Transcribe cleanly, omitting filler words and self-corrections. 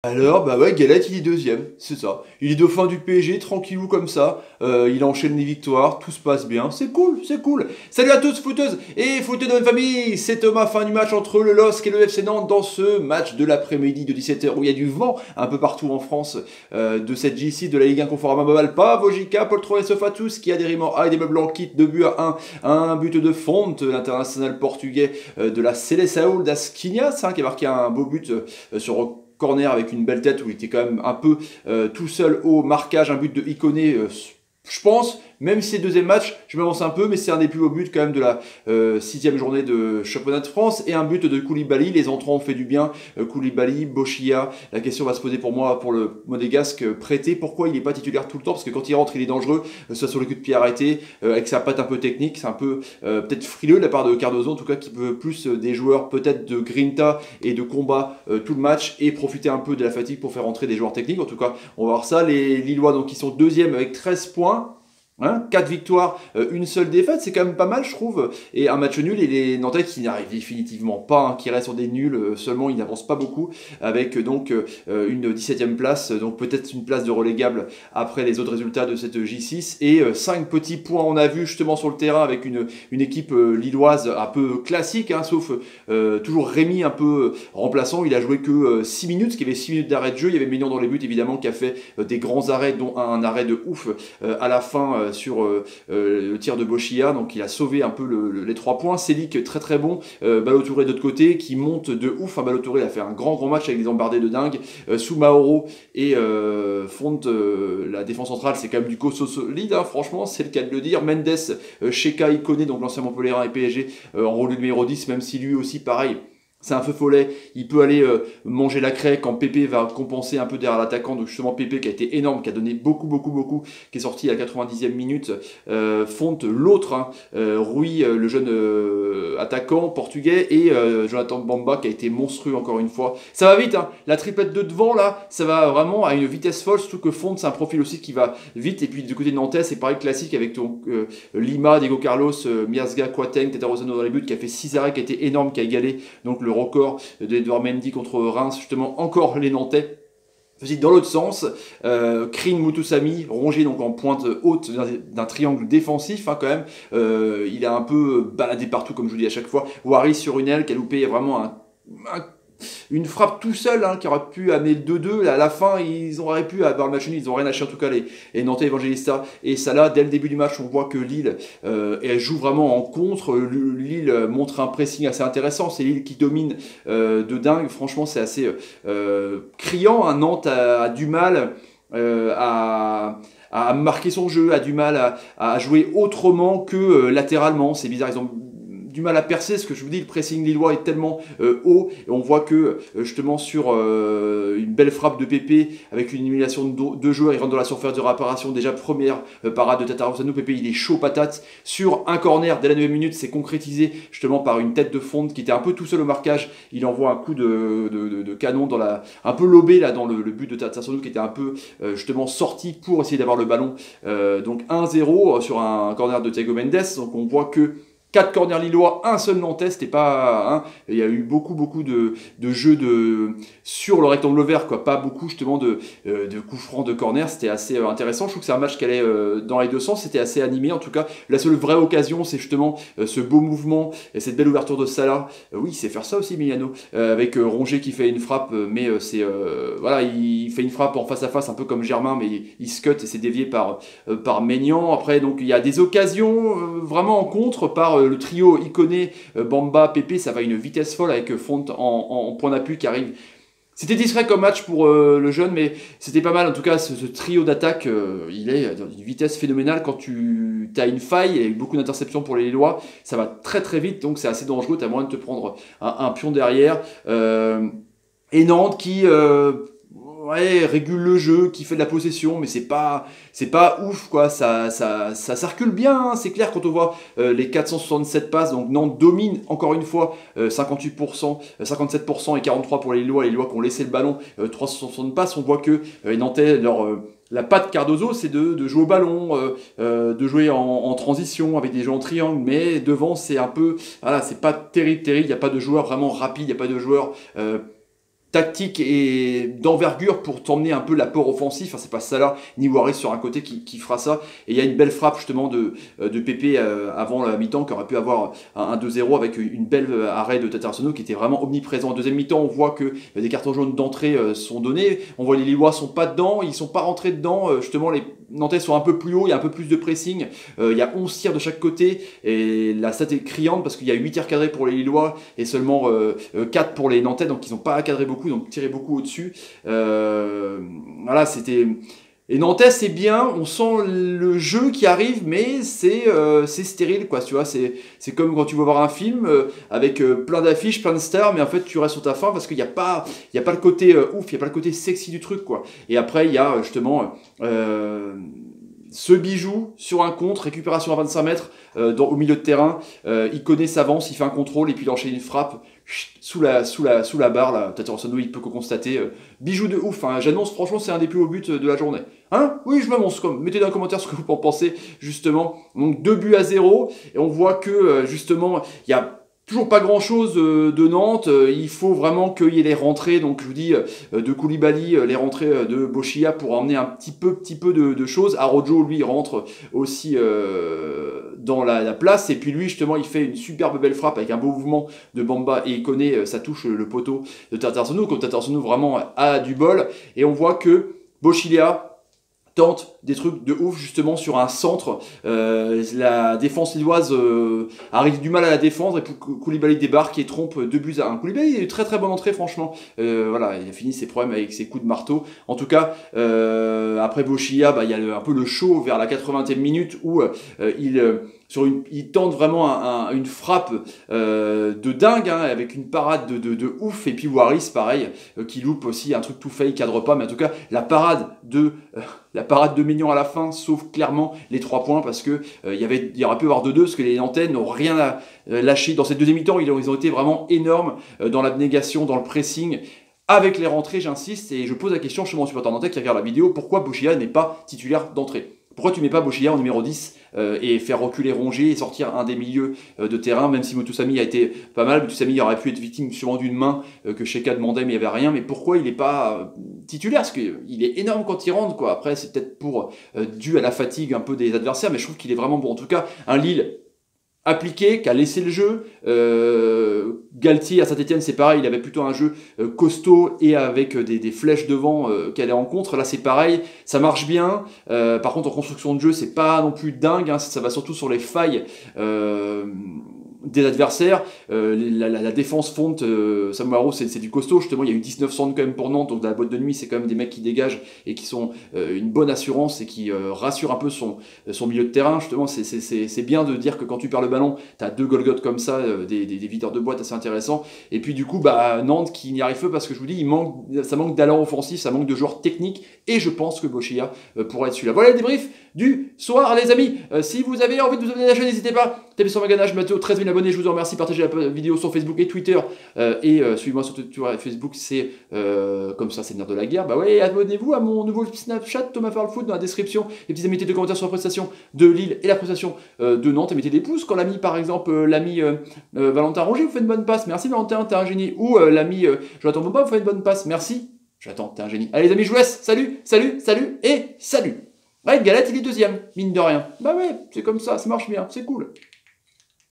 Alors, bah ouais, Galette, il est deuxième, c'est ça. Il est dauphin du PSG, tranquillou comme ça. Il enchaîne les victoires, tout se passe bien. C'est cool, c'est cool. Salut à tous, footeuses et footeux de même famille. C'est Thomas, fin du match entre le LOSC et le FC Nantes dans ce match de l'après-midi de 17h où il y a du vent un peu partout en France de cette J6 de la Ligue 1 Conforama Pas Vojica, Paul Troy et Sofatus qui a des rimes en A et des meubles en kit, 2 buts à 1. Un but de Fonte, l'international portugais de la Seleção das Quinas, qui a marqué un beau but sur corner avec une belle tête où il était quand même un peu tout seul au marquage, un but de Iconé, je pense, même si c'est le deuxième match, je m'avance un peu, mais c'est un des plus beaux buts quand même de la sixième journée de championnat de France, et un but de Koulibaly, les entrants ont fait du bien, Koulibaly, Bochia, la question va se poser pour moi, pour le Monégasque prêté, pourquoi il n'est pas titulaire tout le temps, parce que quand il rentre il est dangereux, soit sur le coup de pied arrêté, avec sa patte un peu technique, c'est un peu peut-être frileux de la part de Cardozo, en tout cas qui veut plus des joueurs peut-être de grinta et de combat tout le match, et profiter un peu de la fatigue pour faire rentrer des joueurs techniques, en tout cas on va voir ça, les Lillois donc qui sont deuxième avec 13 points, 4 victoires, une seule défaite, c'est quand même pas mal je trouve, et un match nul, et les Nantais qui n'arrivent définitivement pas, qui restent sur des nuls seulement, ils n'avancent pas beaucoup, avec donc une 17e place, donc peut-être une place de relégable après les autres résultats de cette J6, et 5 petits points on a vu justement sur le terrain avec une équipe lilloise un peu classique, sauf toujours Rémi un peu remplaçant, il a joué que 6 minutes, ce qui avait 6 minutes d'arrêt de jeu, il y avait Maignan dans les buts évidemment qui a fait des grands arrêts, dont un arrêt de ouf à la fin sur le tir de Bochia, donc il a sauvé un peu les 3 points. Célic très très bon, Balotouré de l'autre côté qui monte de ouf, Balotouré a fait un grand match avec des embardés de dingue, Soumaoro et Fonte, la défense centrale c'est quand même du costaud solide, franchement c'est le cas de le dire. Mendes, Sheka, Iconé, donc l'ancien Montpellierin et PSG en rôle de numéro 10, même si lui aussi pareil c'est un feu follet, il peut aller manger la craie quand Pépé va compenser un peu derrière l'attaquant, donc justement Pépé qui a été énorme, qui a donné beaucoup, qui est sorti à la 90e minute, Fonte l'autre, Rui le jeune attaquant portugais, et Jonathan Bamba qui a été monstrueux encore une fois. Ça va vite, la triplette de devant là, ça va vraiment à une vitesse folle, surtout que Fonte c'est un profil aussi qui va vite, et puis du côté de Nantes c'est pareil classique avec ton Lima, Diego Carlos, Miazga, Kouateng, Teta Rosano dans les buts, qui a fait 6 arrêts, qui a été énorme, qui a égalé donc le record d'Edouard Mendy contre Reims, justement encore les Nantais. Dans l'autre sens, Krin Mutusami, rongé donc en pointe haute d'un triangle défensif quand même, il a un peu baladé partout comme je vous dis à chaque fois. Waris sur une aile qui a loupé vraiment une frappe tout seul qui aurait pu amener le 2-2. À la fin, ils auraient pu avoir le match nul, ils n'ont rien lâché en tout cas les Nantais Evangelista et Salah. Dès le début du match, on voit que Lille elle joue vraiment en contre. Lille montre un pressing assez intéressant. C'est Lille qui domine de dingue. Franchement, c'est assez criant. Nantes a du mal à marquer son jeu, a du mal à jouer autrement que latéralement. C'est bizarre, ils ont du mal à percer, ce que je vous dis, le pressing lillois est tellement haut, et on voit que justement sur une belle frappe de Pépé avec une élimination de 2 joueurs, il rentre dans la surface de réparation, déjà première parade de Tatarusanu. Pépé il est chaud patate sur un corner dès la 9e minute, c'est concrétisé justement par une tête de Fonte qui était un peu tout seul au marquage, il envoie un coup de canon dans un peu lobé là dans le but de Tatarusanu qui était un peu justement sorti pour essayer d'avoir le ballon, donc 1-0 sur un corner de Thiago Mendes. Donc on voit que 4 corners lillois, un seul Nantais, c'était pas. Il y a eu beaucoup de jeux sur le rectangle vert, pas beaucoup justement de coups francs de corner, c'était assez intéressant. Je trouve que c'est un match qui allait dans les deux sens, c'était assez animé en tout cas. La seule vraie occasion, c'est justement ce beau mouvement et cette belle ouverture de Salah. Oui, il sait faire ça aussi, Emiliano, avec Rongier qui fait une frappe, mais c'est. Voilà, il fait une frappe en face à face, un peu comme Germain, mais il se cut et c'est dévié par Maignan. Après, donc il y a des occasions vraiment en contre par le trio Iconé, Bamba, Pépé, ça va à une vitesse folle avec Fonte en point d'appui qui arrive. C'était discret comme match pour le jeune, mais c'était pas mal. En tout cas, ce trio d'attaque, il est d'une vitesse phénoménale. Quand tu as une faille et beaucoup d'interceptions pour les Lillois, ça va très très vite, donc c'est assez dangereux. Tu as moyen de te prendre un pion derrière. Et Nantes qui régule le jeu, qui fait de la possession, mais c'est pas ouf ça circule bien, c'est clair quand on voit les 467 passes, donc Nantes domine encore une fois 58%, 57% et 43% pour les Lillois qui ont laissé le ballon, 360 passes, on voit que les Nantais, la patte Cardozo, c'est de jouer au ballon, de jouer en transition avec des jeux en triangle, mais devant c'est un peu, voilà, c'est pas terrible, il n'y a pas de joueurs vraiment rapides, il n'y a pas de joueurs tactique et d'envergure pour t'emmener un peu l'apport offensif. Enfin, c'est pas Salah ni Waris sur un côté qui fera ça. Et il y a une belle frappe justement de Pépé avant la mi-temps qui aurait pu avoir un 2-0 avec une belle arrêt de Tata Arsenault qui était vraiment omniprésent. En deuxième mi-temps, on voit que des cartons jaunes d'entrée sont donnés. On voit les Lillois sont pas dedans, ils sont pas rentrés dedans. Justement, les Nantais sont un peu plus haut, il y a un peu plus de pressing. Il y a 11 tirs de chaque côté et la stat est criante parce qu'il y a 8 tirs cadrés pour les Lillois et seulement 4 pour les Nantais, donc ils n'ont pas cadré beaucoup, donc tiré beaucoup au-dessus. Voilà, c'était... Et Nantes, c'est bien, on sent le jeu qui arrive, mais c'est stérile, quoi, tu vois. C'est comme quand tu vas voir un film avec plein d'affiches, plein de stars, mais en fait, tu restes sur ta faim parce qu'il n'y a pas le côté ouf, il n'y a pas le côté sexy du truc, quoi. Et après, il y a justement ce bijou sur un contre, récupération à 25 mètres au milieu de terrain. Il connaît, s'avance, il fait un contrôle et puis il enchaîne une frappe sous la barre. Là, Tata Arsenault, il peut que constater. Bijou de ouf, hein. J'annonce, franchement, c'est un des plus hauts buts de la journée. Hein? Oui, je m'annonce. Mettez dans les commentaires ce que vous en pensez, justement. Donc 2 buts à 0. Et on voit que, justement, il y a toujours pas grand chose de Nantes, il faut vraiment qu'il y ait les rentrées, donc je vous dis de Koulibaly, les rentrées de Bochia pour emmener un petit peu de choses. Arojo lui rentre aussi dans la place, et puis lui justement il fait une superbe belle frappe avec un beau mouvement de Bamba et il connaît, ça touche le poteau de Tata Arsenault, comme Tata Arsenault vraiment a du bol, et on voit que Bochilia tente des trucs de ouf justement sur un centre. La défense lilloise arrive du mal à la défendre et Koulibaly débarque et trompe 2 buts à 1. Koulibaly est très très bonne entrée franchement. Voilà, il a fini ses problèmes avec ses coups de marteau. En tout cas, après Bochia, il y a un peu le show vers la 80e minute où il tente vraiment une frappe de dingue, hein, avec une parade de ouf, et puis Waris pareil, qui loupe aussi un truc tout fait, il cadre pas, mais en tout cas la parade de Maignan à la fin sauve clairement les 3 points parce que il y aurait pu avoir 2-2 parce que les Nantais n'ont rien lâché dans cette deuxième mi-temps. Ils ont été vraiment énormes dans l'abnégation, dans le pressing. Avec les rentrées, j'insiste, et je pose la question chez mon supporter nantais qui regarde la vidéo, pourquoi Bochia n'est pas titulaire d'entrée? Pourquoi tu mets pas Bochia en numéro 10 et faire reculer Rongier et sortir un des milieux de terrain, même si Moutoussamy a été pas mal, Moutoussamy aurait pu être victime sûrement d'une main que Sheka demandait, mais il n'y avait rien. Mais pourquoi il n'est pas titulaire? Parce qu'il est énorme quand il rentre, quoi. Après, c'est peut-être dû à la fatigue un peu des adversaires, mais je trouve qu'il est vraiment bon. En tout cas, un Lille appliqué, qui a laissé le jeu. Galtier à Saint-Etienne, c'est pareil, il avait plutôt un jeu costaud et avec des flèches devant qui allaient en contre. Là, c'est pareil, ça marche bien. Par contre, en construction de jeu, c'est pas non plus dingue, hein, ça va surtout sur les failles des adversaires. La défense fonte, Samuel Haro, c'est du costaud. Justement, il y a eu 19 centres quand même pour Nantes, donc dans la boîte de nuit, c'est quand même des mecs qui dégagent et qui sont une bonne assurance et qui rassurent un peu son milieu de terrain. Justement, c'est bien de dire que quand tu perds le ballon, tu as 2 Golgoth comme ça, des videurs de boîte assez intéressants. Et puis du coup, Nantes qui n'y arrive pas parce que je vous dis, ça manque d'allant offensif, ça manque de joueurs techniques, et je pense que Bochia pourrait être celui-là. Voilà le débrief du soir, les amis. Si vous avez envie de vous abonner à la chaîne, n'hésitez pas. Tapez sur ma ganache, Mathéo, 13 000 abonnés, je vous en remercie. Partagez la vidéo sur Facebook et Twitter. Suivez-moi sur Twitter et Facebook, c'est comme ça, c'est le nerf de la guerre. Ouais, abonnez-vous à mon nouveau Snapchat, Thomas Parle Foot, dans la description. Les petits amis, mettez des commentaires sur la prestation de Lille et la prestation de Nantes. Et mettez des pouces quand l'ami, par exemple, l'ami Valentin Rongier vous fait une bonne passe. Merci Valentin, t'es un génie. Ou l'ami Jonathan Bomba vous fait une bonne passe. Merci. J'attends, t'es un génie. Allez les amis, je vous laisse. Salut, salut, salut et salut. Ouais, Galette, il est deuxième, mine de rien. Ouais, c'est comme ça marche bien, c'est cool.